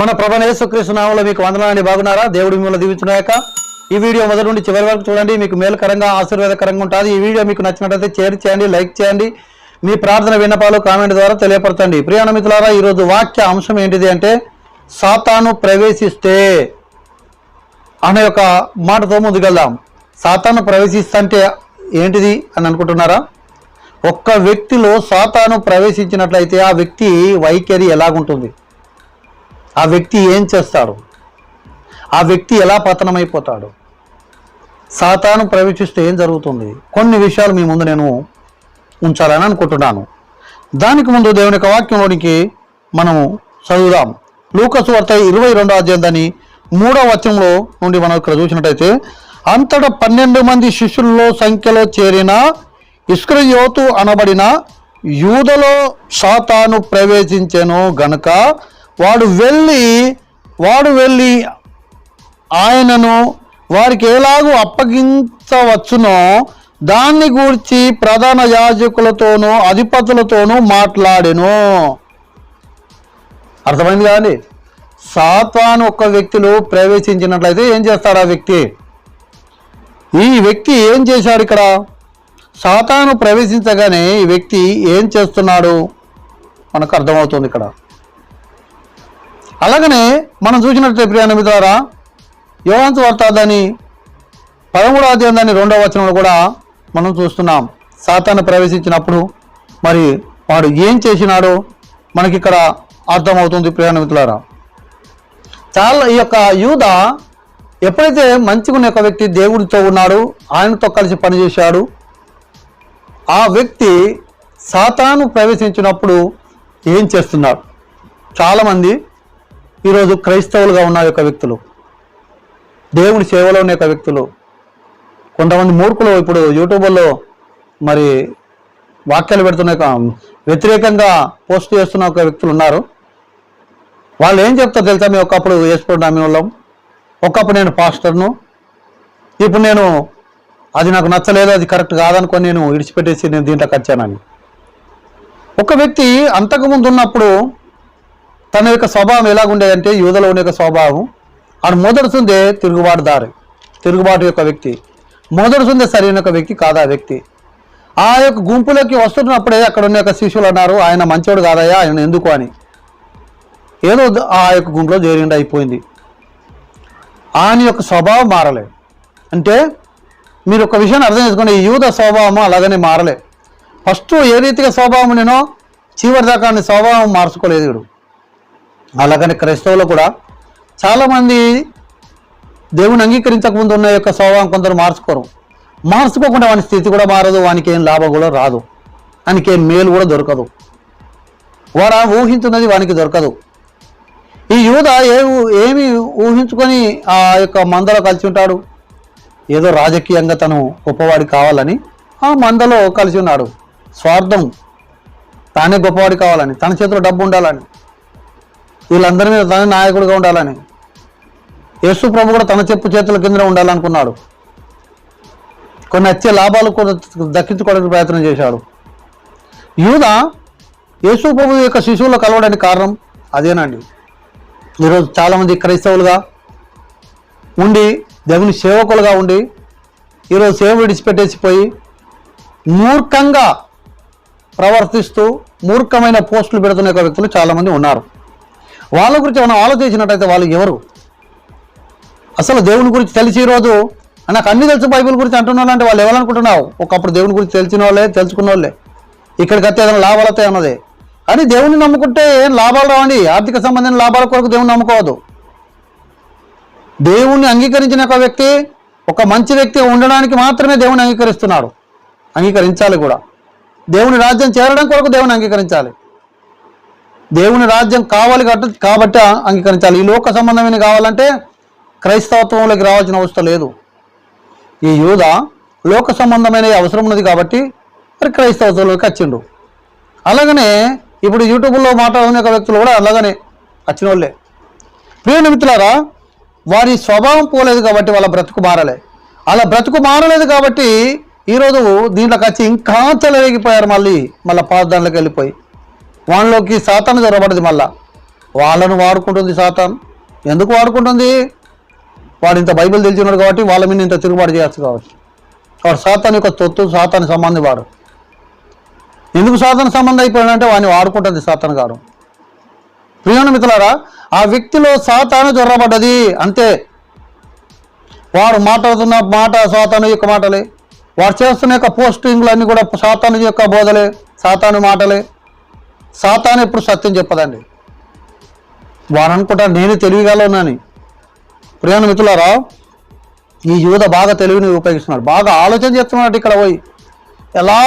మన ప్రభువైన యేసుక్రీస్తు నామములో మీకు వందనాలండి. బాగున్నారా? దేవుడు మిమ్మల్ని దీవించుగాక. ఈ వీడియో మొదటి నుండి చివరి వరకు చూడండి, మీకు మేలుకరంగా ఆశీర్వాదకరంగా ఉంటుంది. ఈ వీడియో మీకు నచ్చినట్లయితే షేర్ చేయండి, లైక్ చేయండి, మీ ప్రార్థన విన్నపాలు కామెంట్ ద్వారా తెలియపరచండి. ప్రియాణ మిత్రులారా, ఈరోజు వాక్య అంశం ఏంటిది అంటే సాతాను ప్రవేశిస్తే అనే ఒక మాటతో ముందుకెళ్దాం. సాతాను ప్రవేశిస్తే ఏంటిది అని అనుకుంటున్నారా? ఒక్క వ్యక్తిలో సాతాను ప్రవేశించినట్లయితే ఆ వ్యక్తి వైఖరి ఎలాగుంటుంది, ఆ వ్యక్తి ఏం చేస్తాడు, ఆ వ్యక్తి ఎలా పతనమైపోతాడు, సాతాను ప్రవేశిస్తే ఏం జరుగుతుంది, కొన్ని విషయాలు మీ ముందు నేను ఉంచాలని అనుకుంటున్నాను. దానికి ముందు దేవుని యొక్క వాక్యంలోనికి మనము చదువుదాం. లూకాసు వార్త 22వ అధ్యాయాన్ని 3వ వచనంలో నుండి మనం ఇక్కడ చూసినట్టయితే, అంతటా 12 మంది శిష్యుల్లో సంఖ్యలో చేరిన ఇస్కరియోతు అనబడిన యూదలో సాతాను ప్రవేశించెను గనుక వాడు వెళ్ళి ఆయనను వారికి ఎలాగూ అప్పగించవచ్చునో దాన్ని గూర్చి ప్రధాన యాజకులతోనూ అధిపతులతోనూ మాట్లాడెను. అర్థమైంది కాదండి? సాతాను ఒక్క వ్యక్తిలో ప్రవేశించినట్లయితే ఏం చేస్తాడు ఆ వ్యక్తి? ఈ వ్యక్తి ఏం చేశాడు? ఇక్కడ సాతాను ప్రవేశించగానే ఈ వ్యక్తి ఏం చేస్తున్నాడు మనకు అర్థమవుతుంది ఇక్కడ. అలాగనే మనం చూసినట్లయితే ప్రియాణ మిత్రులారా, యోహాను సువార్త 13వ అధ్యాయం 2వ వచనంలో కూడా మనం చూస్తున్నాం. సాతాను ప్రవేశించినప్పుడు మరి వాడు ఏం చేసినాడో మనకి ఇక్కడ అర్థమవుతుంది. ప్రియాణ మిత్రులారా, ఈ యొక్క యూద ఎప్పుడైతే మంచిగా ఉన్న ఒక వ్యక్తి దేవుడితో ఉన్నాడు, ఆయనతో కలిసి పనిచేశాడు, ఆ వ్యక్తి సాతాను ప్రవేశించినప్పుడు ఏం చేస్తున్నాడు? చాలామంది ఈరోజు క్రైస్తవులుగా ఉన్న యొక్క వ్యక్తులు, దేవుడి సేవలో ఉన్న యొక్క వ్యక్తులు, కొంతమంది మూర్ఖులు ఇప్పుడు యూట్యూబ్లో మరి వాక్యాలు పెడుతున్న వ్యతిరేకంగా పోస్ట్ చేస్తున్న ఒక వ్యక్తులు ఉన్నారు. వాళ్ళు ఏం చెప్తారు తెలుసా? మేము ఒకప్పుడు వేసుకుంటా వాళ్ళం, ఒకప్పుడు నేను పాస్టర్ను, ఇప్పుడు నేను అది నాకు నచ్చలేదు, అది కరెక్ట్ కాదనుకొని నేను విడిచిపెట్టేసి నేను దీంట్లోకి వచ్చానని. ఒక వ్యక్తి అంతకుముందు ఉన్నప్పుడు తన యొక్క స్వభావం ఎలాగుండేదంటే, యూదలో ఉండే యొక్క స్వభావం, ఆడు మొదటిసుందే తిరుగుబాటు యొక్క వ్యక్తి, మొదటిసుందే సరైన ఒక వ్యక్తి కాదు ఆ వ్యక్తి. ఆ యొక్క గుంపులోకి వస్తున్నప్పుడే అక్కడ ఉన్న యొక్క శిష్యులు అన్నారు, ఆయన మంచోడు కాదయ్యా, ఆయన ఎందుకు అని. ఏదో ఆ యొక్క గుంపులో చేరిండి అయిపోయింది. ఆయన యొక్క స్వభావం మారలే. అంటే మీరు ఒక విషయాన్ని అర్థం చేసుకోండి, ఈ యూద స్వభావం అలాగనే మారలే. ఫస్ట్ ఏ రీతిగా స్వభావం నేను చివరి దాకా స్వభావం మార్చుకోలేదు వీడు. అలాగని క్రైస్తవులు కూడా చాలామంది దేవుని అంగీకరించకముందు ఉన్న యొక్క స్వభావం కొందరు మార్చుకోకుండా వాని స్థితి కూడా మారదు, వానికి ఏం లాభం కూడా రాదు, వానికి ఏం మేలు కూడా దొరకదు, వాడు ఊహించున్నది వానికి దొరకదు. ఈ యూద ఏమి ఊహించుకొని ఆ యొక్క మందలో కలిసి ఉంటాడు? ఏదో రాజకీయంగా తను గొప్పవాడి కావాలని ఆ మందలో కలిసి ఉన్నాడు. స్వార్థం, తానే గొప్పవాడి కావాలని, తన చేతిలో డబ్బు ఉండాలని, వీళ్ళందరి మీద తన నాయకుడిగా ఉండాలని, యేసు ప్రభు కూడా తన చెప్పు చేతుల కింద ఉండాలనుకున్నాడు. కొన్ని వచ్చే లాభాలు కూడా దక్కించుకోవడానికి ప్రయత్నం చేశాడు. యూద యేసు ప్రభు యొక్క శిశువులో కలవడానికి కారణం అదేనండి. ఈరోజు చాలామంది క్రైస్తవులుగా ఉండి, దేవుని సేవకులుగా ఉండి, ఈరోజు సేవ విడిచిపెట్టేసిపోయి మూర్ఖంగా ప్రవర్తిస్తూ మూర్ఖమైన పోస్టులు పెడుతున్న వ్యక్తులు చాలామంది ఉన్నారు. వాళ్ళ గురించి మనం ఆలోచించినట్టయితే వాళ్ళు ఎవరు? అసలు దేవుని గురించి తెలిసి ఈరోజు నాకు అన్ని తెలుసు బైబిల్ గురించి అంటున్నాను అంటే వాళ్ళు ఎవరనుకుంటున్నావు? ఒకప్పుడు దేవుని గురించి తెలిసిన వాళ్ళే, తెలుసుకున్న వాళ్ళే, ఇక్కడికి వస్తే ఏదైనా లాభాలు వస్తాయి అన్నదే. కానీ దేవుని నమ్ముకుంటే ఏం లాభాలు రావండి. ఆర్థిక సంబంధమైన లాభాల కొరకు దేవుని నమ్ముకోవద్దు. దేవుణ్ణి అంగీకరించిన ఒక వ్యక్తి, ఒక మంచి వ్యక్తి ఉండడానికి మాత్రమే దేవుని అంగీకరించాలి కూడా. దేవుని రాజ్యం చేరడం కొరకు దేవుని అంగీకరించాలి. దేవుని రాజ్యం కావాలి కాబట్టి అంగీకరించాలి. ఈ లోక సంబంధమైన కావాలంటే క్రైస్తవత్వంలోకి రావాల్సిన అవసరం లేదు. ఈ యూద లోక సంబంధమైన అవసరం ఉన్నది కాబట్టి మరి క్రైస్తవత్వంలోకి వచ్చిండు. అలాగనే ఇప్పుడు యూట్యూబ్లో మాట్లాడుకునే వ్యక్తులు కూడా అలాగనే వచ్చిన వాళ్ళే. ప్రియ మిత్రులారా, వారి స్వభావం పోలేదు కాబట్టి వాళ్ళ బ్రతుకు మారలే. అలా బ్రతుకు మారలేదు కాబట్టి ఈరోజు దీంట్లోకి వచ్చి ఇంకా చెలరేగిపోయారు. మళ్ళీ పాదానికి వెళ్ళిపోయి వాళ్ళలోకి సాతాను జొరబడింది. వాళ్ళను వాడుకుంటుంది సాతాను. ఎందుకు వాడుకుంటుంది? వాడు ఇంత బైబిల్ తెలిసినాడు కాబట్టి వాళ్ళ మీద ఇంత తిరుగుబాటు చేయొచ్చు కాబట్టి. వాడు సాతాను యొక్క తొత్తు, సాతాను సంబంధి వాడు. ఎందుకు సాతాను సంబంధం అయిపోయాడంటే వాడిని వాడుకుంటుంది సాతాను గారు. ప్రియమైన మిత్రులారా, ఆ వ్యక్తిలో సాతాను జొర్రబడ్డది అంతే. వాడు మాట్లాడుతున్న మాట సాతాను యొక్క మాటలే, వాడు చేస్తున్న యొక్క పోస్టింగ్లు అన్నీ కూడా సాతాను యొక్క బోధలే, సాతాను మాటలే. సాతాను ఎప్పుడు సత్యం చెప్పదండి. వాడు అనుకుంటాడు నేను తెలివిగలనని. ప్రియమైన మిత్రులారా, ఈ యూద బాగా తెలివిని ఉపయోగిస్తున్నాడు, బాగా ఆలోచన చేస్తున్నాడు. ఇక్కడ పోయి ఎలా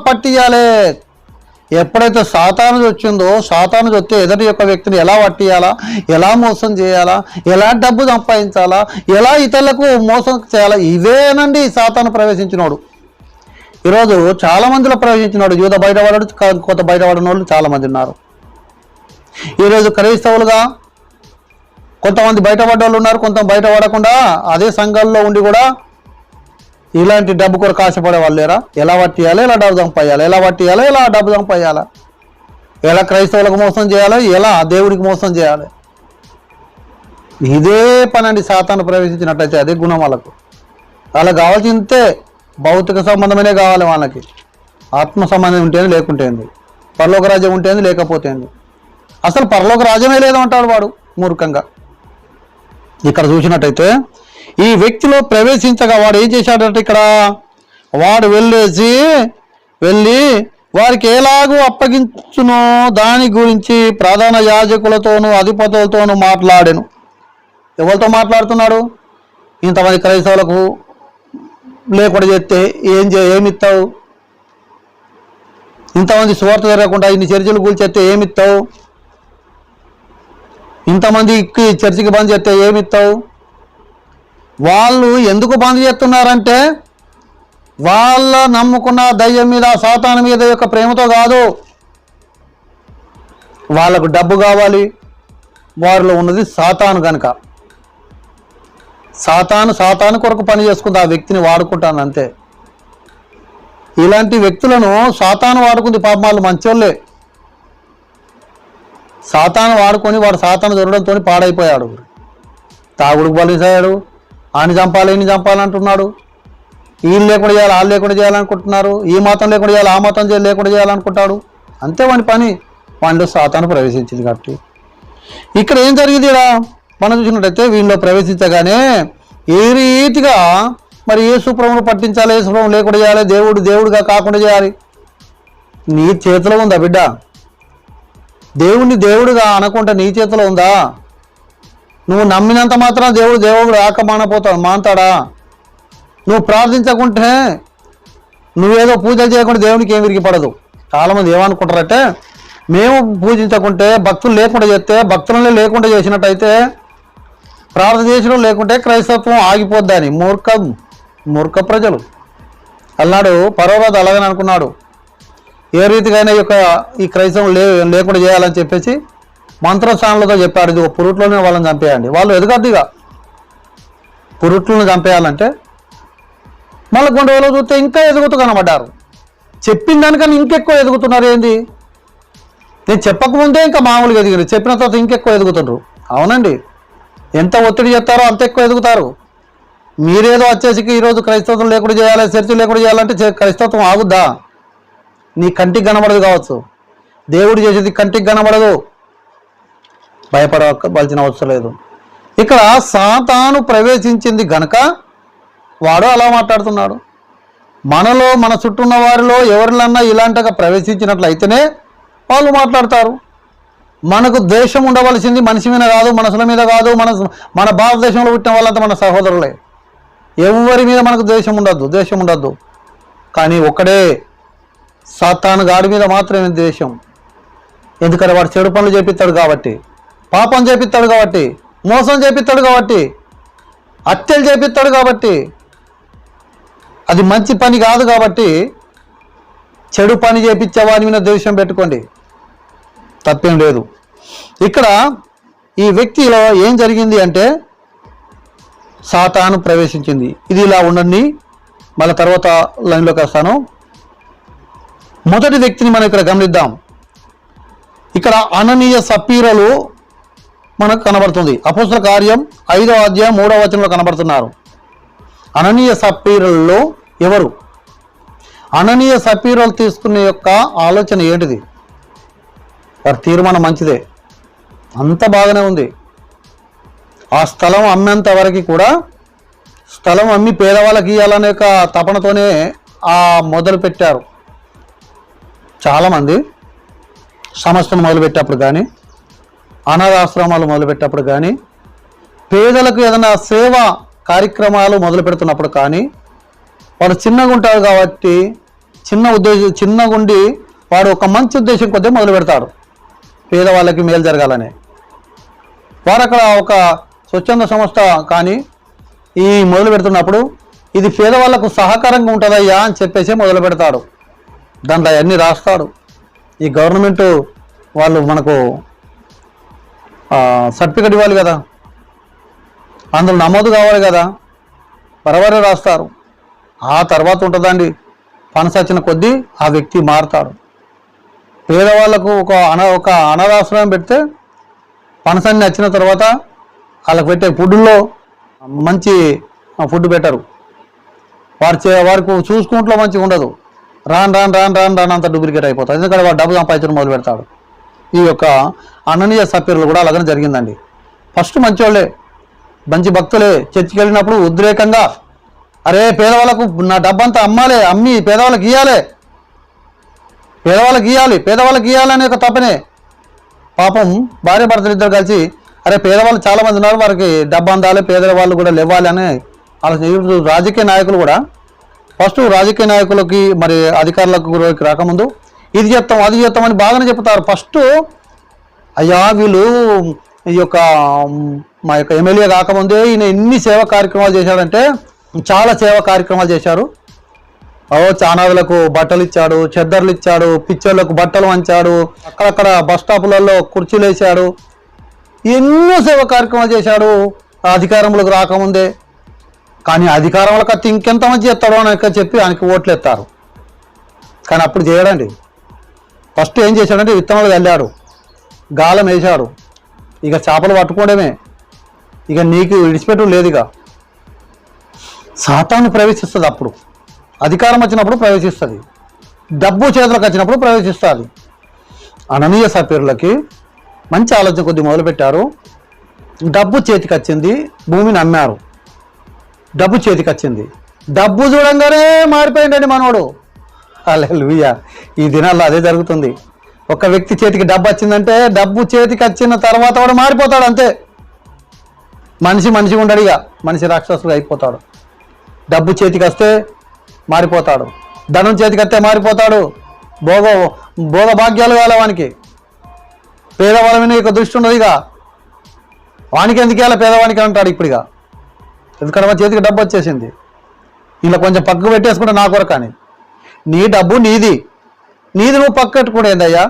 పట్టియాలి, ఎప్పుడైతే సాతాను వచ్చిందో, సాతాను వస్తే ఎదుటి యొక్క వ్యక్తిని ఎలా పట్టియాలా, ఎలా మోసం చేయాలా, ఎలా డబ్బు సంపాదించాలా, ఎలా ఇతరులకు మోసం చేయాలా, ఇవేనండి సాతాను ప్రవేశించినోడు. ఈరోజు చాలా మందిలో ప్రవేశించినాడు. యూద బయటపడాడు, కొత్త బయటపడిన వాళ్ళు చాలామంది ఉన్నారు. ఈరోజు క్రైస్తవులుగా కొంతమంది బయటపడ్డ వాళ్ళు ఉన్నారు, కొంతమంది బయటపడకుండా అదే సంఘాల్లో ఉండి కూడా ఇలాంటి డబ్బు కొరకు ఆశపడే వాళ్ళు లేరా? ఎలా పట్టియాలి, ఎలా డబ్బు సంపాయాలి, ఎలా పట్టియాలి, ఎలా డబ్బు సంపాయాలా, ఎలా క్రైస్తవులకు మోసం చేయాలి, ఎలా దేవుడికి మోసం చేయాలి. ఇదే పని అండి సాతాను ప్రవేశించినట్లయితే. అదే గుణం వాళ్ళకు. వాళ్ళకి కావాల్సిందే భౌతిక సంబంధమైనే కావాలి వాళ్ళకి. ఆత్మ సంబంధం ఉంటేంది, లేకుంటేంది. పరలోక రాజ్యం ఉంటేంది, లేకపోతేంది. అసలు పరలోక రాజ్యమే లేదంటాడు వాడు మూర్ఖంగా. ఇక్కడ చూసినట్టయితే ఈ వ్యక్తిలో ప్రవేశించగా వాడు ఏం చేశాడంటే, ఇక్కడ వాడు వెళ్ళి వారికి ఎలాగూ అప్పగించునో దాని గురించి ప్రధాన యాజకులతోనూ అధిపతులతోనూ మాట్లాడాను. ఎవరితో మాట్లాడుతున్నాడు? ఇంతమంది క్రైస్తవులకు లేకుండా చేస్తే ఏమిస్తావు? ఇంతమంది సువార్త జరగకుండా ఇన్ని చర్చిలు కూల్చేస్తే ఏమిస్తావు? ఇంతమందికి చర్చికి బంద్ చేస్తే ఏమిస్తావు? వాళ్ళు ఎందుకు బంద్ చేస్తున్నారంటే వాళ్ళ నమ్ముకున్న దయ్యం మీద, సాతాను మీద యొక్క ప్రేమతో కాదు. వాళ్ళకు డబ్బు కావాలి. వారిలో ఉన్నది సాతాను కనుక సాతాను కొరకు పని చేసుకుంది. ఆ వ్యక్తిని వాడుకుంటాను అంతే. ఇలాంటి వ్యక్తులను సాతాను వాడుకుంది. పాపం వాళ్ళు మంచోళ్ళే. సాతాను వాడుకొని వాడు సాతాను దొరకడంతో పాడైపోయాడు. తాగుడుకు బలిసాడు, ఆని చంపాలి ఈయన చంపాలంటున్నాడు. వీళ్ళు లేకుండా చేయాలి, వాళ్ళు లేకుండా చేయాలనుకుంటున్నారు. ఈ మతం లేకుండా చేయాలి, ఆ మతం లేకుండా చేయాలనుకుంటాడు. అంతే వాని పని. వాడిలో సాతాను ప్రవేశించింది కాబట్టి ఇక్కడ ఏం జరిగింది? ఇక్కడ మనం చూసినట్టయితే వీళ్ళలో ప్రవేశించగానే ఏ రీతిగా మరి యేసు ప్రభువును పట్టించాలి, యేసు ప్రభువు లేకుండా చేయాలి, దేవుడుగా కాకుండా చేయాలి. నీ చేతిలో ఉందా బిడ్డ? దేవుణ్ణి దేవుడుగా అనకుండా నీ చేతిలో ఉందా? నువ్వు నమ్మినంత మాత్రం దేవుడు ఆక మానతాడా? నువ్వు ప్రార్థించకుంటే, నువ్వేదో పూజలు చేయకుండా దేవునికి ఏం విరిగిపడదు. చాలామంది ఏమనుకుంటారంటే, మేము పూజించకుంటే, భక్తులు లేకుండా చేస్తే, భక్తులనే లేకుండా చేసినట్టయితే, ప్రార్థన చేసడం లేకుంటే క్రైస్తత్వం ఆగిపోద్దని. మూర్ఖ ప్రజలు అన్నాడు. పర్వరాజు అలాగని అనుకున్నాడు. ఏ రీతిగా ఈ క్రైస్తవం లేకుండా చేయాలని చెప్పేసి మంత్రస్థానంలో చెప్పాడు. ఇది ఒక పురుట్లోనే వాళ్ళని చంపేయండి. వాళ్ళు ఎదగద్దిగా పురుట్లను చంపేయాలంటే మళ్ళీ కొన్ని రోజులు చూస్తే ఇంకా ఎదుగుతూ కనబడ్డారు. చెప్పిన దానికన్నా ఇంకెక్కువ ఎదుగుతున్నారు. ఏంది? నేను చెప్పకముందే ఇంకా మామూలుగా ఎదిగారు, చెప్పిన తర్వాత ఇంకెక్కువ ఎదుగుతున్నారు. అవునండి, ఎంత ఒత్తిడి చేస్తారో అంత ఎక్కువ ఎదుగుతారు. మీరేదో వచ్చేసి ఈరోజు క్రైస్తవం లేకుండా చేయాలి, చర్చలు లేకుండా చేయాలంటే క్రైస్తవం ఆగుద్దా? నీ కంటికి కనబడదు కావచ్చు, దేవుడు చేసేది కంటికి కనబడదు. భయపడవలసిన అవసరం లేదు. ఇక్కడ సాతాను ప్రవేశించింది గనక వాడు అలా మాట్లాడుతున్నాడు. మనలో మన చుట్టూ ఉన్న వారిలో ఎవరినన్నా ఇలాంటిగా ప్రవేశించినట్లయితేనే వాళ్ళు మాట్లాడతారు. మనకు ద్వేషం ఉండవలసింది మనిషి మీద కాదు, మనసుల మీద కాదు. మన భారతదేశంలో పుట్టిన వాళ్ళంతా మన సహోదరులే. ఎవరి మీద మనకు ద్వేషం ఉండద్దు. కానీ ఒక్కడే సాతాను గాడి మీద మాత్రమే ద్వేషం. ఎందుకంటే వాడు చెడు పనులు చేపిస్తాడు కాబట్టి, పాపం చేపిస్తాడు కాబట్టి, మోసం చేపిస్తాడు కాబట్టి, హత్యలు చేపిస్తాడు కాబట్టి, అది మంచి పని కాదు కాబట్టి చెడు పని చేపించే వారి మీద ద్వేషం పెట్టుకోండి, తప్పేం లేదు. ఇక్కడ ఈ వ్యక్తిలో ఏం జరిగింది అంటే సాతాను ప్రవేశించింది. ఇది ఇలా ఉండండి, మళ్ళీ తర్వాత లైన్లోకి వస్తాను. మొదటి వ్యక్తిని మనం ఇక్కడ గమనిద్దాం. ఇక్కడ అననీయ సప్పీరలు మనకు కనబడుతుంది. అపోస్తల కార్యం 5వ అధ్యాయం 3వ వచనంలో కనబడుతున్నారు. అననీయ సప్పీరులలో ఎవరు? అననీయ సప్పీరులు తీసుకునే యొక్క ఆలోచన ఏంటిది? వారి తీర్మానం మంచిదే, అంత బాగానే ఉంది. ఆ స్థలం అమ్మేంత వరకు కూడా స్థలం అమ్మి పేదవాళ్ళకి ఇవ్వాలనే ఒక తపనతోనే మొదలు పెట్టారు. చాలామంది సంస్థను మొదలుపెట్టేప్పుడు కానీ, అనాథాశ్రమాలు మొదలుపెట్టేప్పుడు కానీ, పేదలకు ఏదైనా సేవా కార్యక్రమాలు మొదలు పెడుతున్నప్పుడు కానీ, వాడు చిన్నగా ఉంటాడు కాబట్టి చిన్నగుండి వాడు ఒక మంచి ఉద్దేశం కొద్దీ మొదలు పెడతాడు, పేదవాళ్ళకి మేలు జరగాలని. వారు అక్కడ ఒక స్వచ్ఛంద సంస్థ కానీ ఈ మొదలు పెడుతున్నప్పుడు ఇది పేదవాళ్ళకు సహకారంగా ఉంటుందయ్యా అని చెప్పేసి మొదలు పెడతాడు. దాంట్లో అవన్నీ రాస్తాడు. ఈ గవర్నమెంట్ వాళ్ళు మనకు సర్టిఫికెట్ ఇవ్వాలి కదా, అందులో నమోదు కావాలి కదా, బరాబరే రాస్తారు. ఆ తర్వాత ఉంటుందండి, పనసచ్చిన కొద్దీ ఆ వ్యక్తి మారుతాడు. పేదవాళ్ళకు ఒక అనాథాశ్రమం పెడితే పనసన్ని వచ్చిన తర్వాత వాళ్ళకి పెట్టే ఫుడ్లో మంచి ఫుడ్ పెట్టరు. వారికి చూసుకుంట్లో మంచిగా ఉండదు. రాను అంత డూప్లికేట్ అయిపోతుంది. ఎందుకంటే వాడు డబ్బు సంపాదించడం మొదలు పెడతాడు. ఈ యొక్క అననీయ సప్పీరులు కూడా అలాగనే జరిగిందండి. ఫస్ట్ మంచోళ్ళే, మంచి భక్తులే, చర్చికి వెళ్ళినప్పుడు ఉద్రేకంగా అరే పేదవాళ్ళకు నా డబ్బంతా అమ్మి పేదవాళ్ళకి ఇవ్వాలి అనే ఒక తప్పనే. పాపం భార్య భర్తలు ఇద్దరు కలిసి అరే పేదవాళ్ళు చాలామంది ఉన్నారు, వారికి డబ్బు అందాలి, పేదవాళ్ళు కూడా లేవాలి అని ఆలోచన. రాజకీయ నాయకులు కూడా ఫస్ట్ రాజకీయ నాయకులకి మరి అధికారులకు రాకముందు ఇది చేస్తాం అది చేస్తాం అని బాగానే చెప్తారు. ఫస్ట్ అయ్యా వీళ్ళు ఈ యొక్క మా యొక్క ఎమ్మెల్యే కాకముందే ఈయన ఎన్ని సేవా కార్యక్రమాలు చేశాడంటే చాలా సేవా కార్యక్రమాలు చేశారు. అనాథులకు బట్టలు ఇచ్చాడు, చెద్దర్లు ఇచ్చాడు, పిచ్చర్లకు బట్టలు వంచాడు, అక్కడక్కడ బస్ స్టాపులలో కుర్చీలు వేసాడు, ఎన్నో సేవా కార్యక్రమాలు చేశాడు అధికారంలోకి రాకముందే. కానీ అధికారంలోకి అత్త ఇంకెంత మంది చేస్తాడో అని చెప్పి ఆయనకి ఓట్లు ఎత్తారు. కానీ అప్పుడు చేయడండి. ఫస్ట్ ఏం చేశాడంటే విత్తనాలు వెళ్ళాడు, గాలం వేశాడు, ఇక చేపలు పట్టుకోవడమే, ఇక నీకు విడిచిపెట్టడం లేదు. ఇక సాతాను ప్రవేశిస్తుంది. అప్పుడు అధికారం వచ్చినప్పుడు ప్రవేశిస్తుంది, డబ్బు చేతులకు వచ్చినప్పుడు ప్రవేశిస్తుంది. అననీయ సప్పీరులకి మంచి ఆలోచన కొద్ది మొదలుపెట్టారు. డబ్బు చేతికి వచ్చింది, భూమిని అమ్మారు, డబ్బు చేతికి వచ్చింది. డబ్బు చూడంగానే మారిపోయిందండి మనోడు. హల్లెలూయా. ఈ దినాల్లో అదే జరుగుతుంది. ఒక వ్యక్తి చేతికి డబ్బు వచ్చిందంటే డబ్బు చేతికి వచ్చిన తర్వాత వాడు మారిపోతాడు అంతే. మనిషి ఉండడు, ఇక మనిషి రాక్షసుడు అయిపోతాడు. డబ్బు చేతికి వస్తే మారిపోతాడు, ధనం చేతికి వస్తే మారిపోతాడు. భోగ భాగ్యాలు కాలే వానికి. పేదవాళ్ళ మీద ఇక దృష్టి ఉండదు. ఇక వానికి ఎందుకు వెళ్ళాలి, పేదవానికి అంటాడు ఇప్పుడు. ఇక ఎందుకంటే మా చేతికి డబ్బు వచ్చేసింది, ఇలా కొంచెం పక్కకు పెట్టేసుకుంటే నా కొరకు అని. నీ డబ్బు నీది నువ్వు పక్క పెట్టుకుంటే ఏందయ్యా,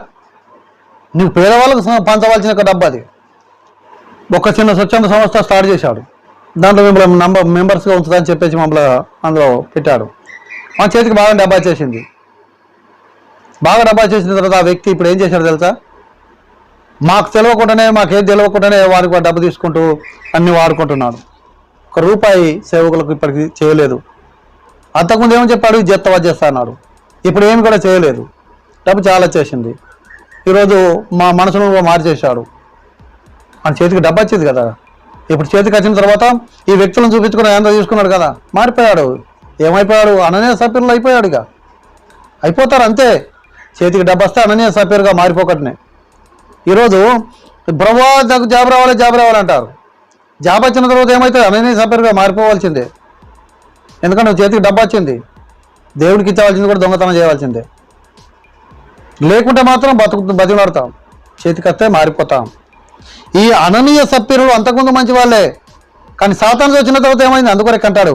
నువ్వు పేదవాళ్ళకు పంచవలసిన డబ్బు అది. ఒక చిన్న స్వచ్ఛంద సంస్థ స్టార్ట్ చేశాడు, దాంట్లో మిమ్మల్ని మెంబర్స్గా ఉంచుదని చెప్పేసి మమ్మల్ని అందులో పెట్టాడు. మా చేతికి బాగా డబ్బా వచ్చేసింది. బాగా డబ్బా చేసిన తర్వాత ఆ వ్యక్తి ఇప్పుడు ఏం చేశాడు తెలుసా, మాకేం తెలియకుండానే వారికి డబ్బు తీసుకుంటూ అన్ని వాడుకుంటున్నాడు. ₹1 సేవకులకు ఇప్పటికి చేయలేదు. అంతకుముందు ఏమని చెప్పాడు, చేస్తా అన్నాడు. ఇప్పుడు ఏమి కూడా చేయలేదు. డబ్బు చాలా వచ్చేసింది. ఈరోజు మా మనసును మార్చేశాడు. మన చేతికి డబ్బు వచ్చింది కదా, ఇప్పుడు చేతికి వచ్చిన తర్వాత ఈ వ్యక్తులను చూపించుకుని ఎంత తీసుకున్నాడు కదా, మారిపోయాడు. ఏమైపోయాడు, అననీయ సప్పీరులు అయిపోయాడు. ఇక అయిపోతారు అంతే. చేతికి డబ్బు వస్తే అననీయ సప్పీరుగా మారిపోకటనే. ఈరోజు ప్రభా నాకు జాబ్ రావాలి అంటారు. జాబ్ వచ్చిన తర్వాత ఏమవుతుంది, అననీయ సప్పీరుగా మారిపోవాల్సిందే. ఎందుకంటే చేతికి డబ్బు వచ్చింది, దేవుడికి ఇచ్చవలసింది కూడా దొంగతనం చేయవలసిందే. లేకుంటే మాత్రం బతిలాడతాం, చేతికి వస్తే మారిపోతాం. ఈ అననీయ సప్పీరులు అంతకుముందు మంచి వాళ్ళే, కానీ సాతాను వచ్చిన తర్వాత ఏమైంది, అందుకొరకు అంటాడు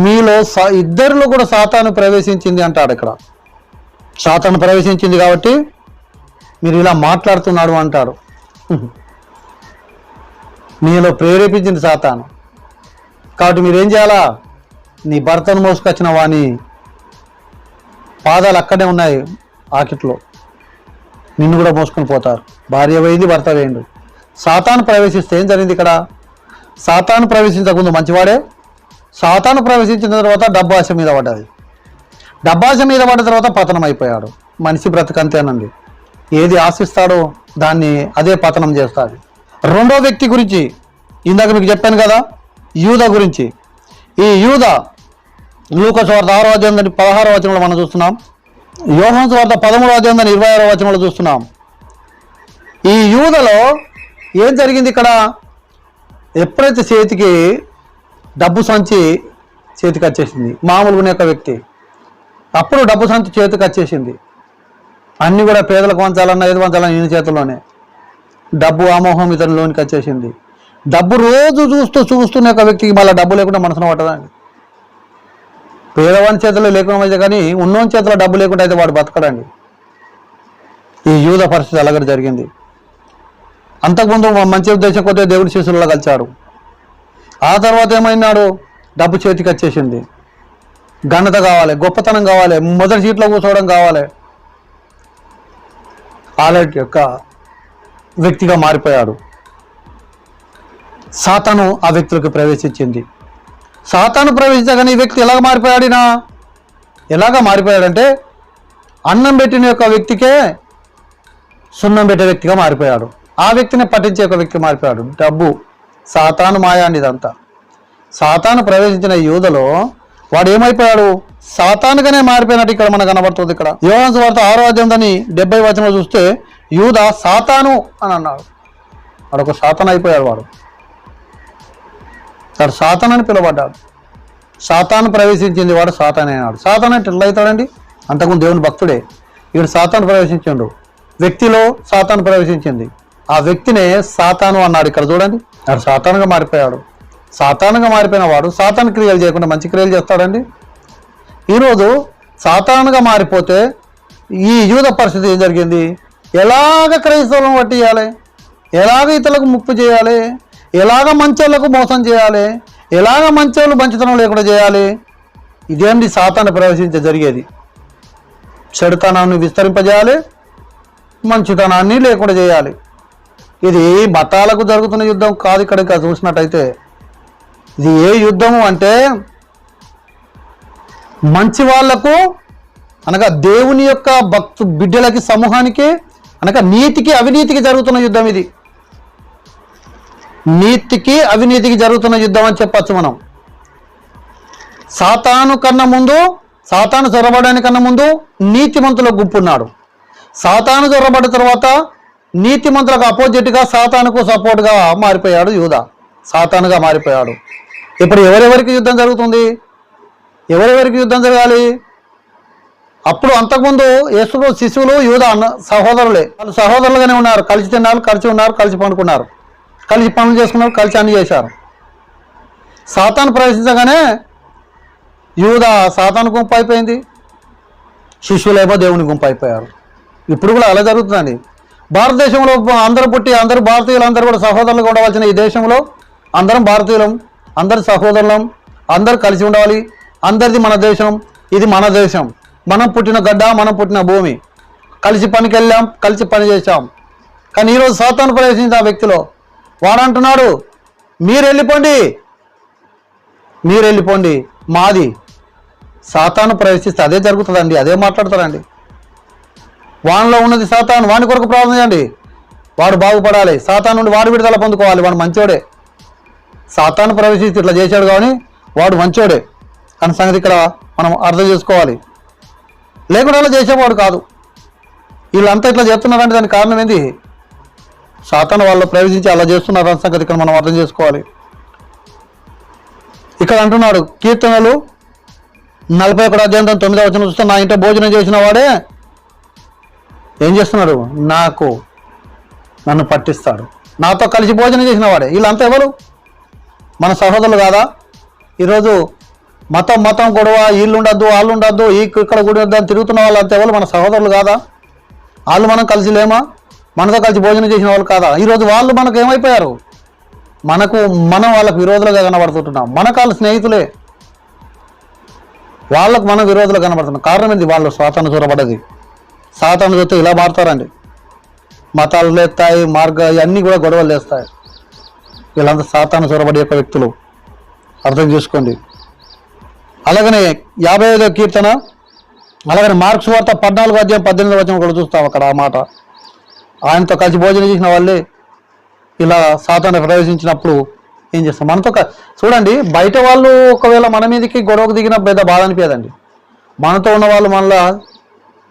మీలో ఇద్దరిలో కూడా సాతాను ప్రవేశించింది అంటాడు. ఇక్కడ సాతాను ప్రవేశించింది కాబట్టి మీరు ఇలా మాట్లాడుతున్నాడు అంటాడు. మీలో ప్రేరేపించింది సాతాను కాబట్టి మీరేం చేయాలా, నీ భర్తను మోసుకొచ్చిన వాని పాదాలు అక్కడే ఉన్నాయి ఆకిట్లో, నిన్ను కూడా మోసుకొని పోతారు. భార్య పోయింది, భర్త వేయండు. సాతాను ప్రవేశిస్తే ఏం జరిగింది ఇక్కడ? సాతాను ప్రవేశించకముందు మంచివాడే, సాతాను ప్రవేశించిన తర్వాత డబ్బాశ మీద పడ్డది. డబ్బాశ మీద పడ్డ తర్వాత పతనం అయిపోయాడు. మనిషి బ్రతకంతేనండి, ఏది ఆశిస్తాడో దాన్ని అదే పతనం చేస్తాడు. రెండో వ్యక్తి గురించి ఇందాక మీకు చెప్పాను కదా, యూదా గురించి. ఈ యూదా లూకా సువార్త 6వ అధ్యాయం 16వ వచనంలో మనం చూస్తున్నాం. యోహాను సువార్త 13వ అధ్యాయం 26వ వచనంలో చూస్తున్నాం. ఈ యూదలో ఏం జరిగింది ఇక్కడ? ఎప్పుడైతే చేతికి డబ్బు సంచి చేతికి వచ్చేసింది, మామూలుగా ఒక వ్యక్తి, అప్పుడు డబ్బు సంచి చేతికి వచ్చేసింది. అన్నీ కూడా పేదలకు వంచాలన్నా ఏది వంచాలన్నా ఈయన చేతుల్లోనే. డబ్బు ఆమోహం ఇతరులోనికి వచ్చేసింది. డబ్బు రోజు చూస్తున్న ఒక వ్యక్తికి మళ్ళీ డబ్బు లేకుండా మనసున పట్టదండి. పేదవాని చేతిలో లేకుండా అయితే కానీ ఉన్నోని చేతిలో డబ్బు లేకుండా అయితే వాడు బతకడండి. ఈ యూద పరిస్థితి అలాగే జరిగింది. అంతకుముందు మంచి ఉద్దేశం కొద్దిగా దేవుడి శిష్యులలో కలిచాడు. ఆ తర్వాత ఏమైనాడు? డబ్బు చేతికి వచ్చేసింది. ఘనత కావాలి, గొప్పతనం కావాలి, మొదటి సీట్లో కూర్చోవడం కావాలి. ఆలెట్ యొక్క వ్యక్తిగా మారిపోయాడు. సాతాను ఆ వ్యక్తులకు ప్రవేశించింది. సాతాను ప్రవేశించగానే ఈ వ్యక్తి ఎలాగ మారిపోయాడినా? ఎలాగ మారిపోయాడంటే అన్నం పెట్టిన యొక్క వ్యక్తికే సున్నం పెట్టే వ్యక్తిగా మారిపోయాడు. ఆ వ్యక్తిని పట్టించే ఒక వ్యక్తి మారిపోయాడు. డబ్బు సాతాను మాయా అండి ఇదంతా. సాతాను ప్రవేశించిన యూదలో వాడు ఏమైపోయాడు? సాతానుగానే మారిపోయినట్టు ఇక్కడ మనకు కనబడుతుంది. ఇక్కడ యోహాను సువార్త 6వ అధ్యాయం 70వ వచనంలో చూస్తే యూదా సాతాను అని అన్నాడు. వాడు ఒక సాతాను అయిపోయాడు. వాడు సాతాను అని పిలువబడ్డాడు. సాతాను ప్రవేశించింది, వాడు సాతాను అయినాడు. సాతాను అంటే ఎట్లా అవుతాడండి? అంతకుముందు దేవుని భక్తుడే. ఇక్కడ సాతాను ప్రవేశించిండు, వ్యక్తిలో సాతాను ప్రవేశించింది. ఆ వ్యక్తినే సాతాను అన్నాడు. ఇక్కడ చూడండి, వాడు సాతానుగా మారిపోయాడు. సాతానుగా మారిపోయిన వాడు సాతాను క్రియలు చేయకుండా మంచి క్రియలు చేస్తాడండి. ఈరోజు సాతానుగా మారిపోతే ఈ యూద పరిస్థితి ఏం జరిగింది? ఎలాగ క్రైస్తవులను పట్టియాలి, ఎలాగ ఇతరులకు ముప్పు చేయాలి, ఎలాగ మంచోళ్ళకు మోసం చేయాలి, ఎలాగ మంచోళ్ళు మంచితనం లేకుండా చేయాలి, ఇదేంటి సాతాను ప్రవేశించే జరిగేది. చెడుతనాన్ని విస్తరింపజేయాలి, మంచితనాన్ని లేకుండా చేయాలి. ఇది మతాలకు జరుగుతున్న యుద్ధం కాదు. ఇక్కడ చూసినట్టయితే ఇది ఏ యుద్ధము అంటే మంచి వాళ్లకు అనగా దేవుని యొక్క బిడ్డలకి సమూహానికి అనగా నీతికి అవినీతికి జరుగుతున్న యుద్ధం. ఇది నీతికి అవినీతికి జరుగుతున్న యుద్ధం అని చెప్పచ్చు మనం. సాతాను కన్నా ముందు, సాతాను చొరబడడానికన్నా ముందు నీతిమంతుల గుంపున్నాడు. సాతాను చొరబడిన తర్వాత నీతిమంతులకు అపోజిట్గా సాతానుకు సపోర్ట్గా మారిపోయాడు యూదా. సాతానుగా మారిపోయాడు. ఇప్పుడు ఎవరెవరికి యుద్ధం జరుగుతుంది? ఎవరెవరికి యుద్ధం జరగాలి? అప్పుడు అంతకుముందు యేసు శిశువులు యూదా అన్న సహోదరులే. వాళ్ళు సహోదరులుగానే ఉన్నారు. కలిసి తిన్నారు, కలిసి ఉన్నారు, కలిసి పండుకున్నారు, కలిసి పనులు చేసుకున్నారు, కలిసి అన్ని చేశారు. సాతాను ప్రవేశించగానే యూదా సాతాను గుంపు అయిపోయింది, శిష్యులేమో దేవుని గుంపు అయిపోయారు. ఇప్పుడు కూడా అలా జరుగుతుందండి. భారతదేశంలో అందరూ పుట్టి అందరూ భారతీయులు అందరూ కూడా సహోదరులుగా ఉండవలసిన ఈ దేశంలో అందరం భారతీయులం, అందరు సహోదరులం, అందరూ కలిసి ఉండాలి. అందరిది మన దేశం, ఇది మన దేశం, మనం పుట్టిన గడ్డ, మనం పుట్టిన భూమి, కలిసి పనికి వెళ్ళాం, కలిసి పని చేశాం. కానీ ఈరోజు సాతాను ప్రవేశించిన ఆ వ్యక్తిలో వాడంటున్నాడు, మీరు వెళ్ళిపోండి మాది. సాతాను ప్రవేశిస్తే అదే జరుగుతుందండి, అదే మాట్లాడతారండి. వానిలో ఉన్నది సాతాను, వాని కొరకు ప్రార్థన చేయండి, వాడు బాగుపడాలి, సాతాను నుండి వాడు విడుదల పొందుకోవాలి, వాడు మంచోడే. సాతాను ప్రవేశిస్తే ఇట్లా చేశాడు కానీ వాడు మంచోడే అని సంగతి ఇక్కడ మనం అర్థం చేసుకోవాలి. లేకుండా అలా చేసేవాడు కాదు. వీళ్ళంతా ఇట్లా చేస్తున్నారంటే దానికి కారణం ఏంది? సాతాను వాళ్ళు ప్రవేశించి అలా చేస్తున్నారు అన్న సంగతి ఇక్కడ మనం అర్థం చేసుకోవాలి. ఇక్కడ అంటున్నాడు కీర్తనలు 41 అధ్యాయం 9వ వచనం చూస్తే, నా ఇంట్లో భోజనం చేసిన వాడే ఏం చేస్తున్నాడు? నన్ను పట్టిస్తాడు. నాతో కలిసి భోజనం చేసిన వాడే. వీళ్ళంతా ఎవరు? మన సహోదరులు కాదా? ఈరోజు మతం గొడవ, వీళ్ళు ఉండద్దు, వాళ్ళు ఉండద్దు, ఇక్కడ గుడి వద్దని తిరుగుతున్న వాళ్ళంతా ఎవరు? మన సహోదరులు కాదా? వాళ్ళు మనం కలిసి లేమా? మనతో కలిసి భోజనం చేసిన వాళ్ళు కాదా? ఈరోజు వాళ్ళు మనకు ఏమైపోయారు? మనం వాళ్ళకు విరోధులుగా కనబడుతుంటున్నాం. మనకు వాళ్ళ స్నేహితులే, వాళ్ళకు మనం విరోధులు కనబడుతున్నాం. కారణం ఏంది? వాళ్ళు సాతాను చూరబడ్డది. సాతాను చూస్తే ఇలా మారుతారండి. మతాలు లేస్తాయి, అన్నీ కూడా గొడవలు లేస్తాయి. వీళ్ళంతా సాతాను చొరబడి యొక్క వ్యక్తులు, అర్థం చేసుకోండి. అలాగనే 55వ కీర్తన, అలాగనే మార్క్స్ వార్త 14:18 కూడా చూస్తాం. అక్కడ ఆ మాట, ఆయనతో కలిసి భోజనం చేసిన వాళ్ళే ఇలా సాతాను ప్రవేశించినప్పుడు ఏం చేస్తాం? మనతో చూడండి, బయట వాళ్ళు ఒకవేళ మన మీదకి గొడవకు దిగిన పెద్ద బాధ అనిపించదండి. మనతో ఉన్న వాళ్ళు మళ్ళా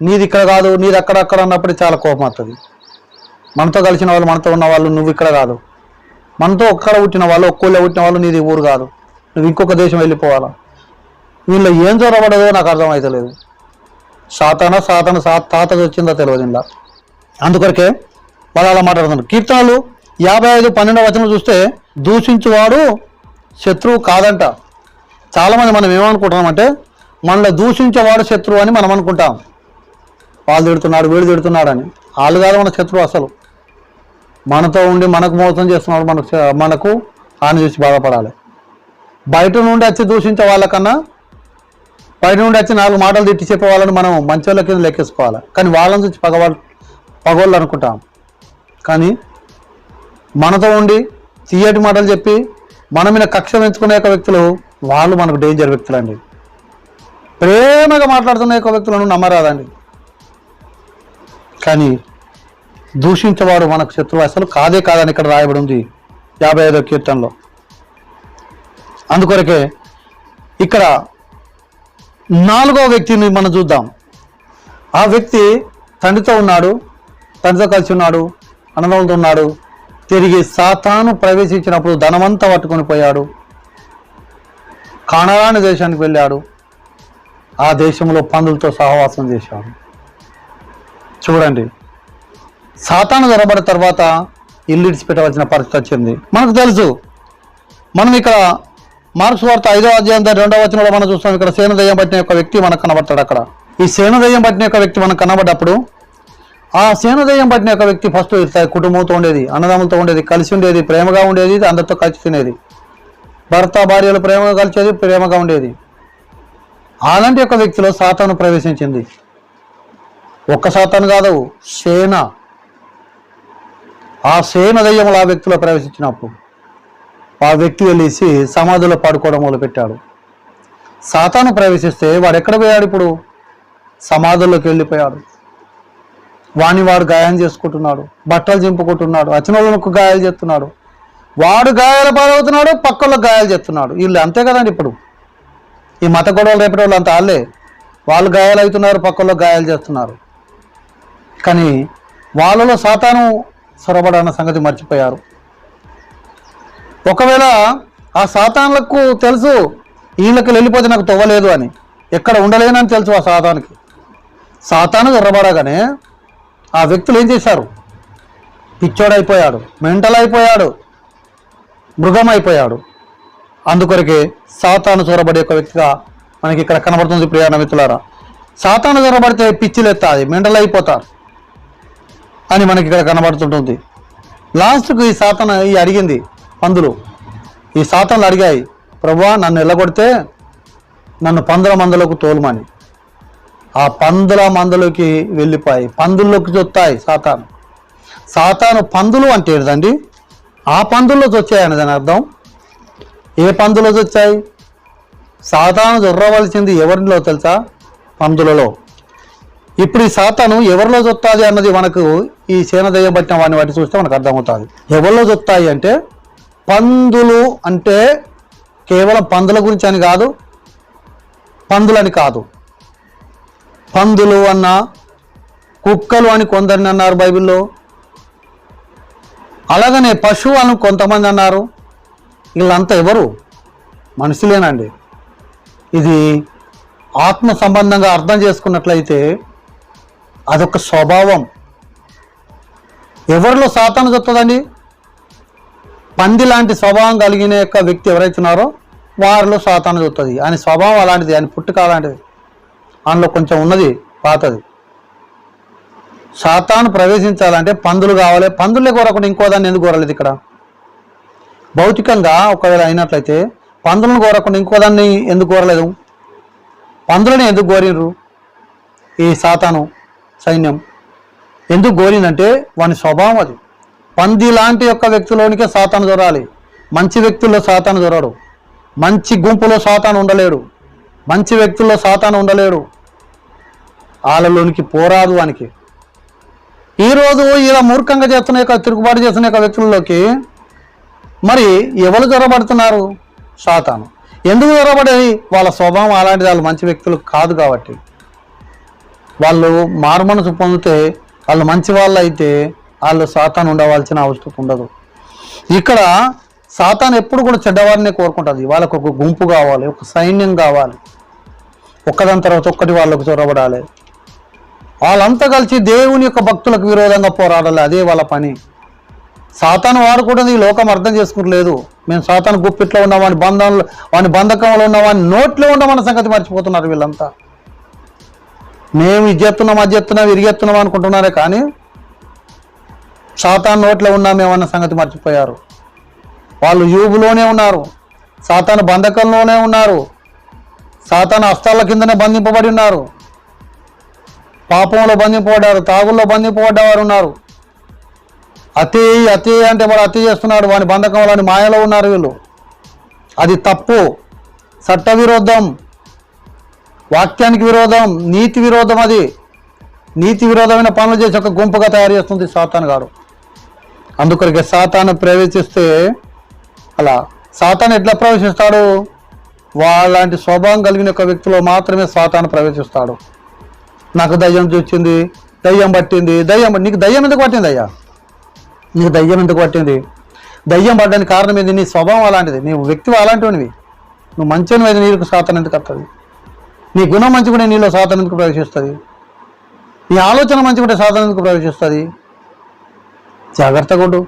నీది ఇక్కడ కాదు, నీది అక్కడక్కడ అన్నప్పుడు చాలా కోపం వస్తుంది. మనతో కలిసిన వాళ్ళు, మనతో ఉన్న వాళ్ళు నువ్వు ఇక్కడ కాదు, మనతో ఒక్కడ పుట్టిన వాళ్ళు, ఒక్కళ్ళే పుట్టిన వాళ్ళు నీది ఊరు కాదు, నువ్వు ఇంకొక దేశం వెళ్ళిపోవాలా. వీళ్ళు ఏం చొరబడదో నాకు అర్థమవుతలేదు. తాతది వచ్చిందో తెలియదు ఇలా. అందుకొరకే వాళ్ళు అలా మాట్లాడుతున్నారు. కీర్తనలు 55:12 చూస్తే దూషించువాడు శత్రువు కాదంట. చాలామంది మనం ఏమనుకుంటున్నామంటే మనలో దూషించేవాడు శత్రువు అని మనం అనుకుంటాం. వాళ్ళు తిడుతున్నాడు, వీడు తిడుతున్నాడు అని. వాళ్ళు కాదు మన శత్రువు. అసలు మనతో ఉండి మనకు మోసం చేస్తున్నాడు, మనకు హాని చూసి బాధపడాలి. బయట నుండి వచ్చి దూషించే వాళ్ళకన్నా బయట నుండి వచ్చి 4 మాటలు తిట్టి చెప్పే వాళ్ళని మనం మంచి వాళ్ళ కింద లెక్కేసుకోవాలి. కానీ వాళ్ళని చూసి పగవాళ్ళు అనుకుంటాం. కానీ మనతో ఉండి తీయటి మాటలు చెప్పి మన మీద కక్ష పెంచుకునే యొక్క వ్యక్తులు, వాళ్ళు మనకు డేంజర్ వ్యక్తులండి. ప్రేమగా మాట్లాడుతున్న యొక్క వ్యక్తులను నమ్మరాదండి. కానీ దూషించేవాడు మనకు శత్రువు అసలు కాదే కాదని ఇక్కడ రాయబడి ఉంది 55వ కీర్తనలో. అందుకొరకే ఇక్కడ 4వ వ్యక్తిని మనం చూద్దాం. ఆ వ్యక్తి తండ్రితో ఉన్నాడు, తండ్రితో కలిసి ఉన్నాడు, అన్నదమ్ములతో ఉన్నాడు. తిరిగి సాతాను ప్రవేశించినప్పుడు ధనమంతా పట్టుకొని పోయాడు, కానాను దేశానికి వెళ్ళాడు. ఆ దేశంలో పందులతో సహవాసం చేశాడు. చూడండి, సాతాను జరబడిన తర్వాత ఇల్లు ఇడిచిపెట్టవలసిన పరిస్థితి వచ్చింది. మనకు తెలుసు. మనం ఇక్కడ మార్క్స్ వార్త 5వ అధ్యాయం 2వ వచనంలో మనం చూస్తాం. ఇక్కడ సేనదయ్యం పట్టిన యొక్క వ్యక్తి మనకు కనబడతాడు. అక్కడ ఈ సేనదయ్యం పట్టిన యొక్క వ్యక్తి మనకు కనబడ్డప్పుడు, ఆ సేనదయ్యం పట్టిన యొక్క వ్యక్తి ఫస్ట్ కుటుంబంతో ఉండేది, అన్నదమ్ములతో ఉండేది, కలిసి ఉండేది, ప్రేమగా ఉండేది, అందరితో కలిసి తినేది, భర్త భార్యలు ప్రేమగా కలిసేది, ప్రేమగా ఉండేది. అలాంటి యొక్క వ్యక్తిలో సాతాను ప్రవేశించింది. ఒక్క సాతాను కాదు, సేన. ఆ సేన దయ్యములు ఆ వ్యక్తిలో ప్రవేశించినప్పుడు ఆ వ్యక్తి వెళ్ళేసి సమాధిలో పడుకోవడం మొదలుపెట్టాడు. సాతాను ప్రవేశిస్తే వాడు ఎక్కడ పోయాడు? ఇప్పుడు సమాధుల్లోకి వెళ్ళిపోయాడు. వాడు గాయం చేసుకుంటున్నాడు, బట్టలు చింపుకుంటున్నాడు, అచనలకు గాయాలు చేస్తున్నాడు. వాడు గాయాల పాలవుతున్నాడు, పక్కలకు గాయాలు చేస్తున్నాడు. వీళ్ళు అంతే కదండి. ఇప్పుడు ఈ మత గొడవలు రేపటి వాళ్ళు అంతా వాళ్ళే. వాళ్ళు గాయాలు అవుతున్నారు, పక్కల్లో గాయాలు చేస్తున్నారు. కానీ వాళ్ళలో సాతాను సొరబడన్న సంగతి మర్చిపోయారు. ఒకవేళ ఆ సాతానులకు తెలుసు వీళ్ళకి వెళ్ళిపోతే నాకు తవ్వలేదు అని, ఎక్కడ ఉండలేనని తెలుసు ఆ సాతానికి. సాతాను సొరబడగానే ఆ వ్యక్తులు ఏం చేశారు? పిచ్చోడైపోయాడు, మెంటల్ అయిపోయాడు, మృగం అయిపోయాడు. అందుకొరకే సాతాను చొరబడే ఒక వ్యక్తిగా మనకి ఇక్కడ కనబడుతుంది. ప్రియాణ మిత్రులారా, సాతాను చొరబడితే పిచ్చిలెత్తాది, మెంటల్ అయిపోతారు అని మనకి ఇక్కడ కనబడుతుంటుంది. లాస్ట్కు ఈ సాతాను అడిగింది, పందులు ఈ సాతాన్లు అడిగాయి, ప్రభువా నన్ను ఎల్లగొడితే నన్ను పందుల మందలోకి తోలుమని. ఆ పందుల మందలోకి వెళ్ళిపోయి పందుల్లోకి చొత్తాయి సాతాను. సాతాను పందులు అంటే ఏంటండి? ఆ పందుల్లోకి వచ్చాయని దాని అర్థం. ఏ పందులోకి వచ్చాయి? సాతాను జొర్రవలసింది ఎవరిలో తెలుసా? పందులలో. ఇప్పుడు ఈ సాతాను ఎవరిలో చొత్తాది అన్నది మనకు ఈ సేనదయ్యం పట్టిన వాడిని బట్టి చూస్తే మనకు అర్థమవుతుంది. ఎవరిలో చొత్తాయి అంటే పందులు అంటే కేవలం పందుల గురించి అని కాదు, పందులని కాదు. పందులు అన్న, కుక్కలు అని కొందరిని అన్నారు బైబిల్లో. అలాగనే పశువు అని కొంతమంది అన్నారు. వీళ్ళంతా ఎవరు? మనుషులేనండి. ఇది ఆత్మ సంబంధంగా అర్థం చేసుకున్నట్లయితే అదొక స్వభావం. ఎవరిలో సాతాను చెప్తుందండి? పంది లాంటి స్వభావం కలిగిన యొక్క వ్యక్తి ఎవరైతే ఉన్నారో వారిలో సాతాను చూస్తుంది. ఆయన స్వభావం అలాంటిది, ఆయన పుట్టుక అలాంటిది, అందులో కొంచెం ఉన్నది పాతది. సాతాను ప్రవేశించాలంటే పందులు కావాలి. పందులే కోరకుండా ఇంకో దాన్ని ఎందుకు కోరలేదు? ఇక్కడ భౌతికంగా ఒకవేళ అయినట్లయితే పందులను కోరకుండా ఇంకో దాన్ని ఎందుకు కోరలేదు? పందులని ఎందుకు కోరినరు ఈ సాతాను సైన్యం? ఎందుకు గోరిందంటే వాని స్వభావం అది. పంది లాంటి యొక్క వ్యక్తిలోనికే సాతాను దొరాలి. మంచి వ్యక్తుల్లో సాతాను దొరడు. మంచి గుంపులో సాతాను ఉండలేడు. మంచి వ్యక్తుల్లో సాతాను ఉండలేడు. వాళ్ళలోనికి పోరాదు వానికి. ఈరోజు ఇలా మూర్ఖంగా చేస్తున్న యొక్క తిరుగుబాటు చేస్తున్న యొక్క వ్యక్తుల్లోకి మరి ఎవరు జొరబడుతున్నారు? సాతాను. ఎందుకు జొరబడేది? వాళ్ళ స్వభావం అలాంటిది. వాళ్ళు మంచి వ్యక్తులు కాదు కాబట్టి. వాళ్ళు మారుమనసు పొందితే, వాళ్ళు మంచి వాళ్ళు అయితే వాళ్ళు సాతాను ఉండవలసిన అవసరం ఉండదు. ఇక్కడ సాతాను ఎప్పుడు కూడా చెడ్డవారినే కోరుకుంటుంది. వాళ్ళకు ఒక గుంపు కావాలి, ఒక సైన్యం కావాలి, ఒక్కదాని తర్వాత ఒక్కటి వాళ్ళకు చొరబడాలి. వాళ్ళంతా కలిసి దేవుని యొక్క భక్తులకు విరోధంగా పోరాడాలి. అదే వాళ్ళ పని. సాతాను వాడుకుంటుంది. ఈ లోకం అర్థం చేసుకుంటలేదు. మేము సాతాను గుప్పిట్లో ఉన్నాం, వాని బంధకంలో ఉన్నాం, వాని నోట్లో ఉన్నామన్న సంగతి మర్చిపోతున్నారు వీళ్ళంతా. మేము ఇది చేస్తున్నాం, అది చేస్తున్నాం, ఇరిగెత్తున్నాం అనుకుంటున్నారే కానీ సాతాను నోట్లో ఉన్నామేమన్న సంగతి మర్చిపోయారు. వాళ్ళు యూబులోనే ఉన్నారు, సాతాను బంధకంలోనే ఉన్నారు, సాతాను హస్తాల కిందనే బంధింపబడి ఉన్నారు, పాపంలో బంధింపబడ్డారు, తాగుల్లో బంధింపబడ్డవారు ఉన్నారు. అతి అంటే వాడు అతి చేస్తున్నాడు, వాని బంధకంలోని మాయలో ఉన్నారు వీళ్ళు. అది తప్పు, చట్ట విరోధం, వాక్యానికి విరోధం, నీతి విరోధం. అది నీతి విరోధమైన పనులు చేసి ఒక గుంపుగా తయారు చేస్తుంది సాతాను గారు. అందుకొరకే సాతాను ప్రవేశిస్తే అలా సాతాను ఎట్లా ప్రవేశిస్తాడు? వాళ్ళంటి స్వభావం కలిగిన ఒక వ్యక్తిలో మాత్రమే సాతాను ప్రవేశిస్తాడు. నాకు దయ్యం చూచింది, దయ్యం పట్టింది. నీకు దయ్యం ఎందుకు పట్టింది అయ్యా? నీకు దయ్యం ఎందుకు పట్టింది? దయ్యం పడ్డానికి కారణం ఏంది? నీ స్వభావం అలాంటిది, నీ వ్యక్తి అలాంటివి. నువ్వు మంచిని అయితే నీకు సాతాను ఎందుకు వస్తుంది? నీ గుణం మంచిగా నీలో సాతాను ఎందుకు ప్రవేశిస్తుంది? నీ ఆలోచన మంచిగా సాతాను ఎందుకు ప్రవేశిస్తుంది? జాగ్రత్తగా ఉండు.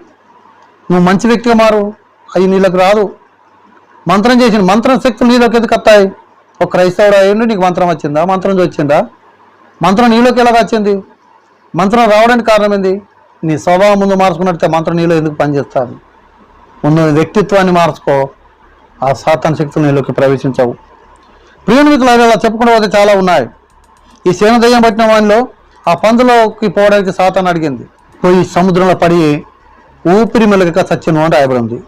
నువ్వు మంచి వ్యక్తిగా మారు, అవి నీళ్ళకి రాదు. మంత్రం చేసిన మంత్రం శక్తులు నీలోకి ఎందుకు వస్తాయి? ఒక క్రైస్తవుడు అయ్యిండు, నీకు మంత్రం వచ్చిందా? మంత్రం వచ్చిందా? మంత్రం నీలోకి ఎలా వచ్చింది? మంత్రం రావడానికి కారణం ఏంది? నీ స్వభావం ముందు మార్చుకున్నట్టే మంత్రం నీలో ఎందుకు పనిచేస్తుంది? ముందు వ్యక్తిత్వాన్ని మార్చుకో, ఆ సాతాను శక్తులు నీలోకి ప్రవేశించవు. ప్రియుని మిత్రులు అలా చెప్పుకుంటూ పోతే చాలా ఉన్నాయి. ఈ సేన దయ్యం పట్టిన వానిలో ఆ పందులోకి పోవడానికి సాతాను అడిగింది. పోయి సముద్రంలో పడి ఊపిరి మెలగక చచ్చిన అని రాయబడింది.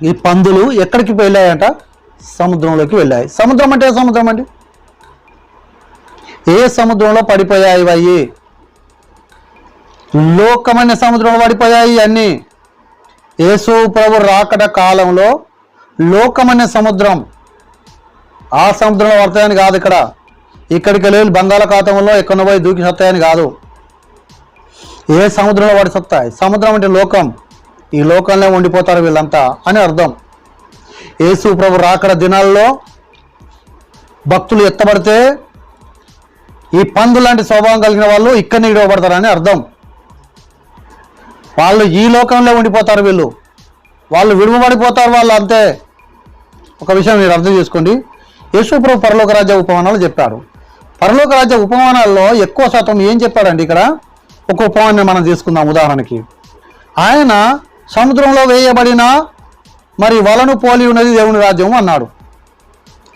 ఈ పందులు ఎక్కడికి వెళ్ళాయంట? సముద్రంలోకి వెళ్ళాయి. సముద్రం అంటే ఏ సముద్రం అండి? ఏ సముద్రంలో పడిపోయాయి అవి? లోకమైన సముద్రంలో పడిపోయాయి అన్నీ. యేసు ప్రభు రాకడ కాలంలో లోకమైన సముద్రం, ఆ సముద్రంలో పడతాయని కాదు. ఇక్కడికి వెళ్ళి బంగాళాఖాతంలో ఎక్కడ పోయి దూకి సత్తాయని కాదు. ఏ సముద్రంలో పడి సత్తాయి? సముద్రం అంటే లోకం. ఈ లోకంలో ఉండిపోతారు వీళ్ళంతా అని అర్థం. యేసు ప్రభు రాకడ దినాల్లో భక్తులు ఎత్తబడితే ఈ పందు లాంటి స్వభావం కలిగిన వాళ్ళు ఇక్కడనే విడవబడతారని అర్థం. వాళ్ళు ఈ లోకంలో ఉండిపోతారు, వాళ్ళు విడువబడిపోతారు వాళ్ళు అంతే. ఒక విషయం మీరు అర్థం చేసుకోండి. యేసు ప్రభు పరలోక రాజ్య ఉపమానాలు చెప్పాడు. పరలోక రాజ్య ఉపమానాల్లో ఎక్కువ శాతం ఏం చెప్పాడండి? ఇక్కడ ఒక ఉపమానాన్ని మనం తీసుకుందాం. ఉదాహరణకి ఆయన సముద్రంలో వేయబడిన మరి వలను పోలి ఉన్నది దేవుని రాజ్యం అన్నాడు.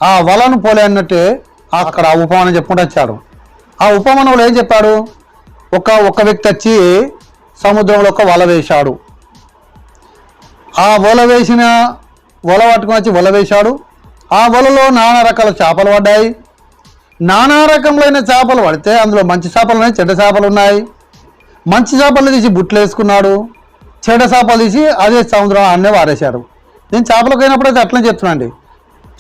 ఆ వలను పోలి అన్నట్టే అక్కడ ఆ ఉపమానం చెప్పుకుంటూ వచ్చాడు. ఆ ఉపమానంలో ఏం చెప్పాడు? ఒక వ్యక్తి వచ్చి సముద్రంలో ఒక వల వేశాడు. ఆ వల పట్టుకుని వచ్చి వల వేశాడు. ఆ వలలో నానా రకాల చేపలు పడ్డాయి. నానా రకములైన చేపలు పడితే అందులో మంచి చేపలు ఉన్నాయి, చెడ్డ చేపలు ఉన్నాయి. మంచి చేపలు తీసి బుట్టలు వేసుకున్నాడు, చెడ్డ చేపలు తీసి అదే సముద్రం అన్నే వారేశాడు. నేను చేపలకు పోయినప్పుడు అయితే అట్లనే చెప్తున్నాండి.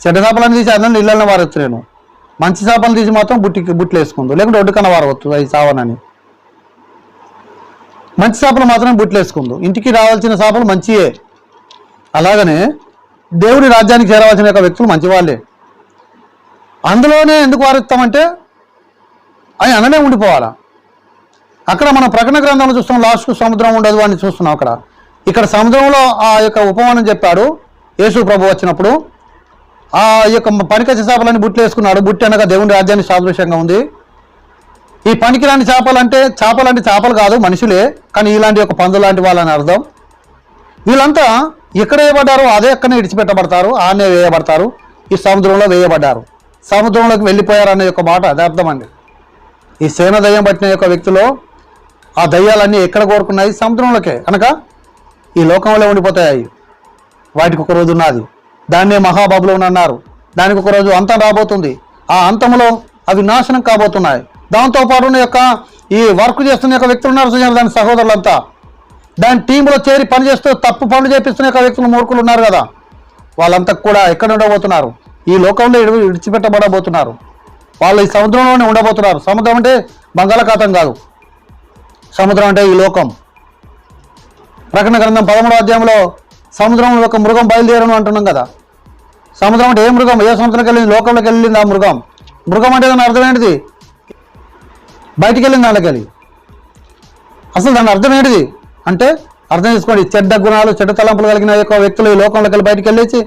చెడ్డ చేపలను తీసి అన్నీ ఇళ్ళని వారొచ్చు, నేను మంచి చేపలు తీసి మాత్రం బుట్టలు వేసుకుందు, లేకుంటే ఒడ్డుకన్నా వారవచ్చు అవి చావనని. మంచి చేపలు మాత్రమే బుట్టలు వేసుకుందు. ఇంటికి రావాల్సిన చేపలు మంచియే. అలాగనే దేవుడి రాజ్యానికి చేరవలసిన యొక్క వ్యక్తులు మంచివాళ్ళే. అందులోనే ఎందుకు వారిస్తామంటే అవి అననే ఉండిపోవాలా. అక్కడ మనం ప్రకటన గ్రంథంలో చూస్తాం, లాస్ట్కు సముద్రం ఉండదు అని చూస్తున్నాం. ఇక్కడ సముద్రంలో ఆ యొక్క ఉపమానం చెప్పాడు యేసు ప్రభు వచ్చినప్పుడు. ఆ యొక్క పనికొచ్చే చేపలని బుట్టలు వేసుకున్నాడు. బుట్టి అనగా దేవుని రాజ్యానికి సాదృశ్యంగా ఉంది. ఈ పనికిరాని చేపలంటే చేపలు కాదు, మనుషులే. కానీ ఇలాంటి ఒక పందు లాంటి వాళ్ళని అర్థం. వీళ్ళంతా ఎక్కడ వేయబడ్డారు? అదే ఎక్కడనే విడిచిపెట్టబడతారు, ఆనే వేయబడతారు. ఈ సముద్రంలో వేయబడ్డారు, సముద్రంలోకి వెళ్ళిపోయారు అనే ఒక మాట అది అర్థం అండి. ఈ సేన దయ్యం పట్టిన యొక్క వ్యక్తిలో ఆ దయ్యాలన్నీ ఎక్కడ కోరుకున్నాయి? సముద్రంలోకే. కనుక ఈ లోకంలో ఉండిపోతాయి. వాటికి ఒక రోజు ఉన్నది. దాన్నే మహాబబులోన్ అన్నారు. దానికి ఒక రోజు అంతం రాబోతుంది. ఆ అంతంలో అవి నాశనం కాబోతున్నాయి. దాంతోపాటు యొక్క ఈ వర్క్ చేస్తున్న యొక్క వ్యక్తులు ఉన్నారు, దాని సహోదరులంతా దాని టీంలో చేరి పనిచేస్తూ తప్పు పనులు చేపిస్తున్న యొక్క వ్యక్తులు మూర్ఖులు ఉన్నారు కదా, వాళ్ళంతా కూడా ఎక్కడ ఉండబోతున్నారు? ఈ లోకంలో విడిచిపెట్టబడబోతున్నారు. వాళ్ళు ఈ సముద్రంలోనే ఉండబోతున్నారు. సముద్రం అంటే బంగాళాఖాతం కాదు, సముద్రం అంటే ఈ లోకం. ప్రకటన గ్రంథం 13వ అధ్యాయంలో సముద్రంలో ఒక మృగం బయలుదేరను అంటున్నాం కదా. సముద్రం అంటే ఏ మృగం? ఏ సముద్రంకి వెళ్ళింది? లోకంలోకి వెళ్ళింది ఆ మృగం. మృగం అంటే దాని అర్థం ఏంటిది? బయటికి వెళ్ళింది దాంట్లోకి. అసలు దాని అర్థం ఏంటిది అంటే అర్థం చేసుకోండి, చెడ్డ గుణాలు చెడ్డ తలంపులు కలిగిన యొక్క వ్యక్తులు ఈ లోకంలోకి వెళ్ళి బయటికి వెళ్ళేసి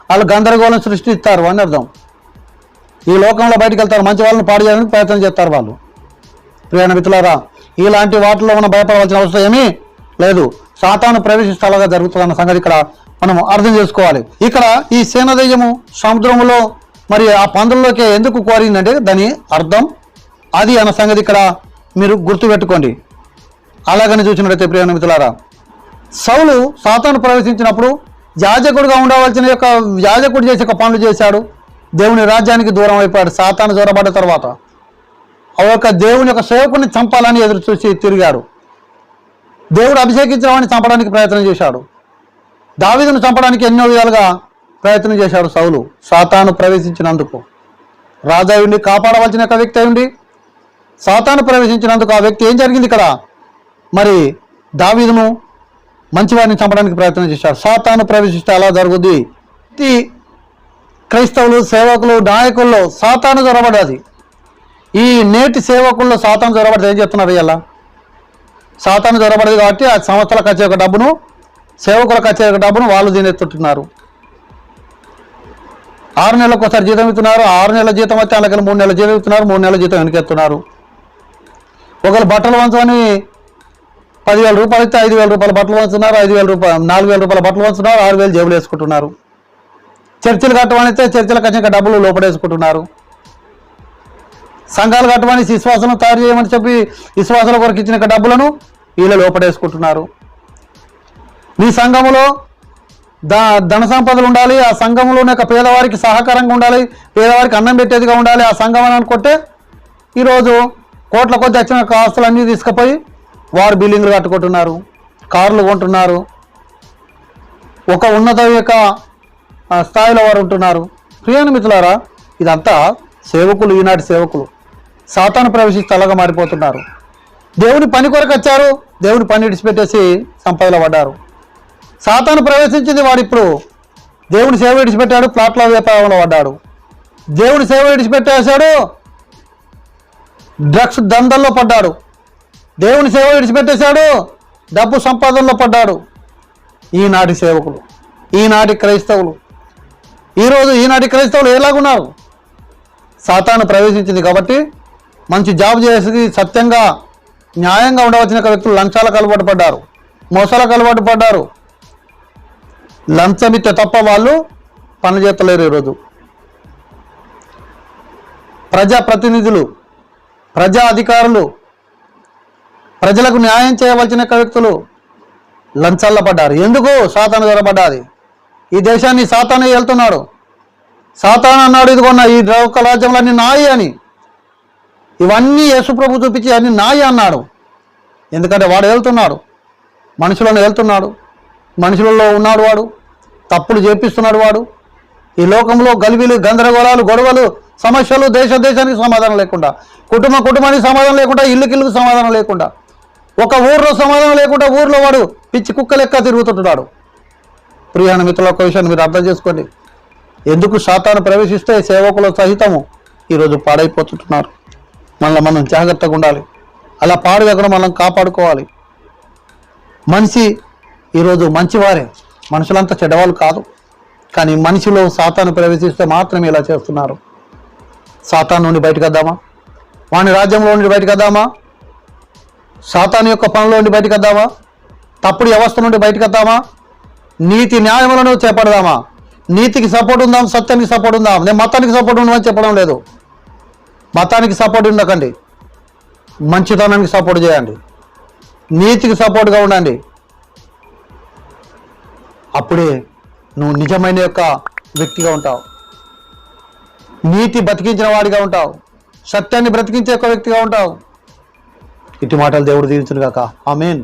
వాళ్ళు గందరగోళం సృష్టిస్తారు అని అర్థం. ఈ లోకంలో బయటికి వెళ్తారు, మంచి వాళ్ళని పాడు చేయడానికి ప్రయత్నం చేస్తారు వాళ్ళు. ప్రియమైన మిత్రులారా, ఇలాంటి వాటిలో మనం భయపడవలసిన అవసరం ఏమీ లేదు. సాతాను ప్రవేశిస్తాలుగా జరుగుతుందన్న సంగతి ఇక్కడ మనం అర్థం చేసుకోవాలి. ఇక్కడ ఈ సేనదయ్యము సముద్రంలో మరి ఆ పందుల్లోకి ఎందుకు కోరిందంటే దాని అర్థం అది అన్న సంగతి ఇక్కడ మీరు గుర్తుపెట్టుకోండి. అలాగని చూసినట్లయితే ప్రియమైన మిత్రులారా, సౌలు సాతాను ప్రవేశించినప్పుడు యాజకుడిగా ఉండవలసిన యొక్క యాజకుడు చేసే ఒక పనులు చేశాడు. దేవుని రాజ్యానికి దూరం అయిపోయాడు. సాతాను జొరబడ్డ తర్వాత ఆ యొక్క దేవుని యొక్క సేవకుని చంపాలని ఎదురు చూసి తిరిగాడు. దేవుడు అభిషేకించిన వాడిని చంపడానికి ప్రయత్నం చేశాడు. దావీదును చంపడానికి ఎన్నో విధాలుగా ప్రయత్నం చేశాడు సౌలు. సాతాను ప్రవేశించినందుకు రాజా ఉండి కాపాడవలసిన ఒక వ్యక్తి అయి ఉండి సాతాను ప్రవేశించినందుకు ఆ వ్యక్తి ఏం జరిగింది ఇక్కడ? మరి దావీదును మంచివారిని చంపడానికి ప్రయత్నం చేశాడు. సాతాను ప్రవేశిస్తే అలా జరుగుద్ది. క్రైస్తవులు సేవకులు నాయకుల్లో సాతాను జొరబడ్డది. ఈ నేటి సేవకుల్లో సాతాను జొరబడితే ఏం చెప్తున్నారు? ఇలా సాతాను జొరబడదు కాబట్టి ఆ సంస్థలకు వచ్చే ఒక డబ్బును సేవకులకు వచ్చే ఒక డబ్బును వాళ్ళు తినేస్తుంటున్నారు. 6 నెలలకు ఒకసారి జీతం ఇస్తున్నారు. 6 నెలల జీతం అయితే అలాగే 3 నెలల జీతం ఇస్తున్నారు. 3 నెలల జీతం వెనకెత్తున్నారు. ఒకళ్ళు బట్టలు వంచమని 10,000 రూపాయలు ఇస్తే 5,000 రూపాయల బట్టలు వంచుతున్నారు. 5,000 రూపాయలు 4,000 రూపాయల బట్టలు వంచుతున్నారు. 6,000 జేబులు వేసుకుంటున్నారు. చర్చిలు కట్టమని అయితే చర్చిలకు వచ్చాక డబ్బులు లోపడేసుకుంటున్నారు. సంఘాలు కట్టమని విశ్వాసం తయారు చేయమని చెప్పి విశ్వాసాల కొరకు ఇచ్చిన డబ్బులను వీళ్ళు లోపడేసుకుంటున్నారు. మీ సంఘములో ధన సంపదలు ఉండాలి. ఆ సంఘంలోనే ఒక పేదవారికి సహకారంగా ఉండాలి, పేదవారికి అన్నం పెట్టేదిగా ఉండాలి ఆ సంఘం అని అనుకుంటే ఈరోజు కోట్ల కొద్ది వచ్చిన ఆస్తులన్నీ తీసుకుపోయి వారు బిల్డింగ్లు కట్టుకుంటున్నారు, కార్లు కొంటున్నారు. ఒక ఉన్నత యొక్క స్థాయిలో వారు ఉంటున్నారు. ప్రియమైన మిత్రులారా, ఇదంతా సేవకులు, ఈనాటి సేవకులు సాతాను ప్రవేశిస్తే అలాగా మారిపోతున్నారు. దేవుని పని కొరకు వచ్చారు, దేవుని పని విడిచిపెట్టేసి సంపదలో పడ్డారు. సాతాను ప్రవేశించింది వాడు ఇప్పుడు దేవుని సేవ విడిచిపెట్టాడు, ప్లాట్ల వ్యాపారంలో పడ్డాడు. దేవుని సేవ విడిచిపెట్టేశాడు, డ్రగ్స్ దందల్లో పడ్డాడు. దేవుని సేవ విడిచిపెట్టేశాడు, డబ్బు సంపాదనలో పడ్డాడు. ఈనాటి సేవకులు, ఈనాటి క్రైస్తవులు, ఈనాటి క్రైస్తవులు ఎలాగున్నారు? సాతాను ప్రవేశించింది కాబట్టి మంచి జాబ్ చేసి సత్యంగా న్యాయంగా ఉండవలసిన వ్యక్తులు లంచాలకు అలవాటు పడ్డారు, మోసాలకు అలవాటు పడ్డారు. లంచమిత్త తప్ప వాళ్ళు పనులు చేస్తలేరు. ఈరోజు ప్రజాప్రతినిధులు, ప్రజా అధికారులు, ప్రజలకు న్యాయం చేయవలసిన వ్యక్తులు లంచాల్లో పడ్డారు. ఎందుకు? సాతాను జొరబడ్డాది. ఈ దేశాన్ని సాతానే వెళ్తున్నాడు. సాతాను అన్నాడు, ఇదిగొన్న ఈ లోక రాజ్యములన్నీ నాయి అని. ఇవన్నీ యేసుప్రభు చూపించి అన్ని నాయి అన్నాడు. ఎందుకంటే వాడు వెళ్తున్నాడు, మనుషులను వెళ్తున్నాడు, మనుషులలో ఉన్నాడు వాడు, తప్పులు చేపిస్తున్నాడు వాడు. ఈ లోకంలో గలిబిలు, గందరగోళాలు, గొడవలు, సమస్యలు, దేశానికి సమాధానం లేకుండా, కుటుంబానికి సమాధానం లేకుండా, ఇల్లుకి సమాధానం లేకుండా, ఒక ఊర్లో సమాధానం లేకుండా ఊర్లో వాడు పిచ్చి కుక్క లెక్క తిరుగుతుంటున్నాడు. ప్రియమైన మిత్రుల ఒక విషయాన్ని మీరు అర్థం చేసుకోండి. ఎందుకు సాతాను ప్రవేశిస్తే సేవకుల సహితము ఈరోజు పాడైపోతుంటున్నారు. మనం జాగ్రత్తగా ఉండాలి. అలా పాడు కాకుండా మనం కాపాడుకోవాలి. మనిషి ఈరోజు మంచివారే, మనుషులంతా చెడ్డవాళ్ళు కాదు. కానీ మనిషిలో సాతాను ప్రవేశిస్తే మాత్రమే ఇలా చేస్తున్నారు. సాతాను నుండి బయటకు వద్దామా? వాని రాజ్యంలో నుండి బయటకు వద్దామా? సాతాను యొక్క పనుల నుండి బయటకు వద్దామా? తప్పుడు వ్యవస్థ నుండి బయటకు వద్దామా? నీతి న్యాయములను చేపడదామా? నీతికి సపోర్ట్ ఉందాం, సత్యానికి సపోర్ట్ ఉందాం. నేను మతానికి సపోర్ట్ ఉండమని చెప్పడం లేదు. మతానికి సపోర్ట్ ఉండకండి. మంచితనానికి సపోర్ట్ చేయండి, నీతికి సపోర్ట్గా ఉండండి. అప్పుడే నువ్వు నిజమైన యొక్క వ్యక్తిగా ఉంటావు, నీతి బతికించిన వాడిగా ఉంటావు, సత్యాన్ని బ్రతికించే ఒక వ్యక్తిగా ఉంటావు. ఇటు మాటలు దేవుడు దీవించును గాక. ఆమేన్.